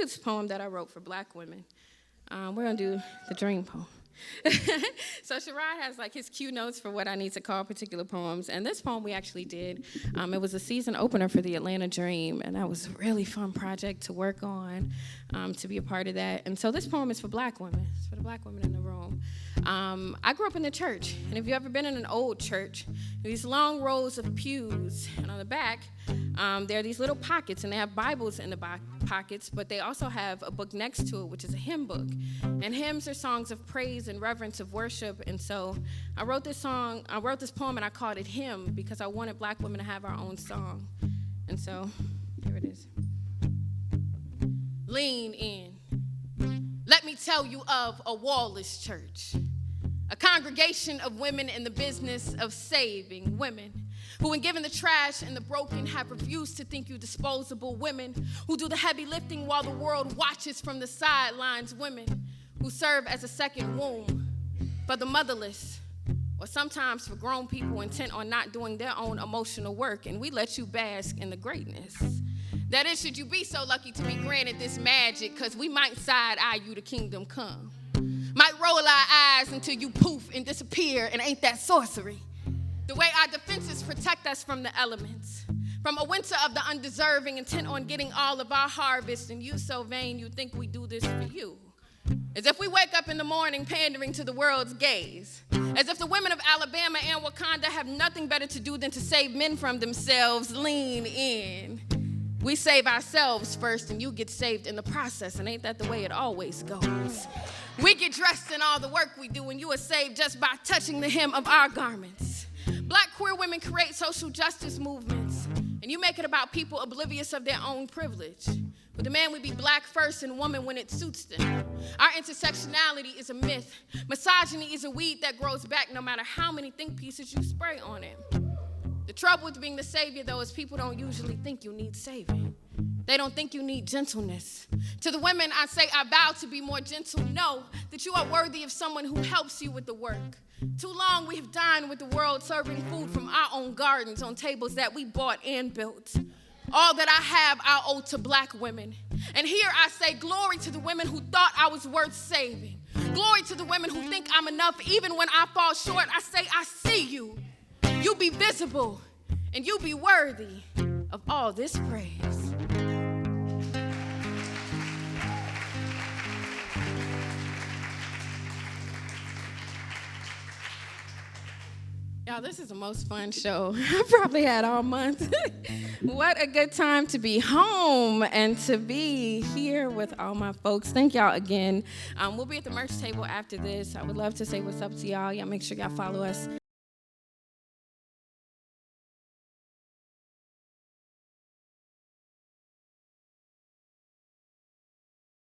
do this poem that I wrote for Black women. We're going to do the dream poem. So Sharod has like his cue notes for what I need to call particular poems. And this poem we actually did. It was a season opener for the Atlanta Dream. And that was a really fun project to work on, to be a part of that. And so this poem is for Black women. It's for the Black women in the room. I grew up in the church. And if you've ever been in an old church, these long rows of pews. And on the back, there are these little pockets. And they have Bibles in the pockets. But they also have a book next to it, which is a hymn book. And hymns are songs of praise and reverence of worship. And so I wrote this poem and I called it Hymn because I wanted Black women to have our own song. And so here it is. Lean in. Let me tell you of a wallless church, a congregation of women in the business of saving women, who when given the trash and the broken have refused to think you disposable, women who do the heavy lifting while the world watches from the sidelines, women who serve as a second womb for the motherless, or sometimes for grown people intent on not doing their own emotional work, and we let you bask in the greatness. That is, should you be so lucky to be granted this magic, because we might side-eye you to kingdom come. Might roll our eyes until you poof and disappear, and ain't that sorcery? The way our defenses protect us from the elements, from a winter of the undeserving, intent on getting all of our harvest, and you so vain you think we do this for you. As if we wake up in the morning pandering to the world's gaze. As if the women of Alabama and Wakanda have nothing better to do than to save men from themselves. Lean in. We save ourselves first and you get saved in the process, and ain't that the way it always goes? We get dressed in all the work we do and you are saved just by touching the hem of our garments. Black queer women create social justice movements, and you make it about people oblivious of their own privilege. But the man would be black first and woman when it suits them. Our intersectionality is a myth. Misogyny is a weed that grows back no matter how many think pieces you spray on it. The trouble with being the savior, though, is people don't usually think you need saving. They don't think you need gentleness. To the women, I say, I vow to be more gentle. Know that you are worthy of someone who helps you with the work. Too long we have dined with the world serving food from our own gardens on tables that we bought and built. All that I have, I owe to black women. And here I say glory to the women who thought I was worth saving. Glory to the women who think I'm enough even when I fall short. I say I see you. You be visible and you be worthy of all this praise. Y'all, this is the most fun show I've probably had all month. What a good time to be home and to be here with all my folks. Thank y'all again. We'll be at the merch table after this. I would love to say what's up to y'all. Y'all make sure y'all follow us